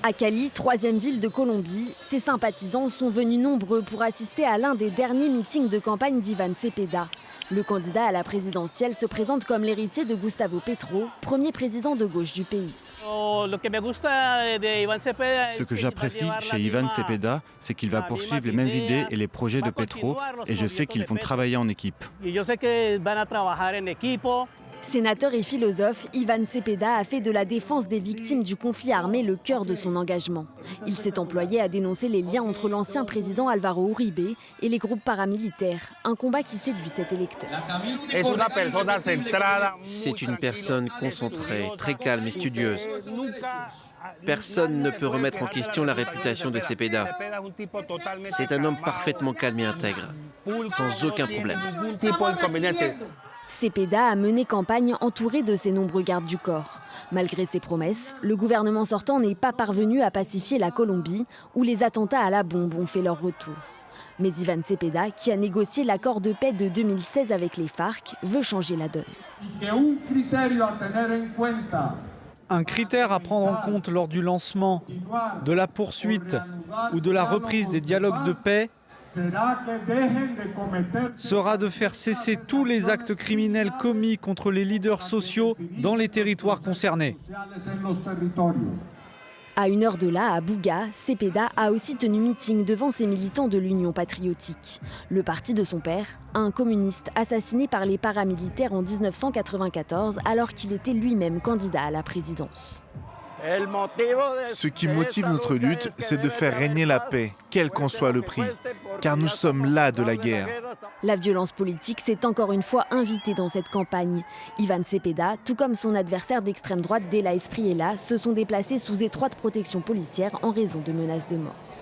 À Cali, troisième ville de Colombie, ses sympathisants sont venus nombreux pour assister à l'un des derniers meetings de campagne d'Iván Cepeda. Le candidat à la présidentielle se présente comme l'héritier de Gustavo Petro, premier président de gauche du pays. Ce que j'apprécie chez Iván Cepeda, c'est qu'il va poursuivre les mêmes idées et les projets de Petro, et je sais qu'ils vont travailler en équipe. Sénateur et philosophe, Iván Cepeda a fait de la défense des victimes du conflit armé le cœur de son engagement. Il s'est employé à dénoncer les liens entre l'ancien président Álvaro Uribe et les groupes paramilitaires, un combat qui séduit cet électeur. C'est une personne concentrée, très calme et studieuse. Personne ne peut remettre en question la réputation de Cepeda. C'est un homme parfaitement calme et intègre, sans aucun problème. Cepeda a mené campagne entouré de ses nombreux gardes du corps. Malgré ses promesses, le gouvernement sortant n'est pas parvenu à pacifier la Colombie, où les attentats à la bombe ont fait leur retour. Mais Iván Cepeda, qui a négocié l'accord de paix de 2016 avec les FARC, veut changer la donne. Un critère à prendre en compte lors du lancement, de la poursuite ou de la reprise des dialogues de paix sera de faire cesser tous les actes criminels commis contre les leaders sociaux dans les territoires concernés. À une heure de là, à Bouga, Cepeda a aussi tenu meeting devant ses militants de l'Union patriotique. Le parti de son père, un communiste assassiné par les paramilitaires en 1994 alors qu'il était lui-même candidat à la présidence. Ce qui motive notre lutte, c'est de faire régner la paix, quel qu'en soit le prix, car nous sommes las de la guerre. La violence politique s'est encore une fois invitée dans cette campagne. Iván Cepeda, tout comme son adversaire d'extrême droite Della Espriella, se sont déplacés sous étroite protection policière en raison de menaces de mort.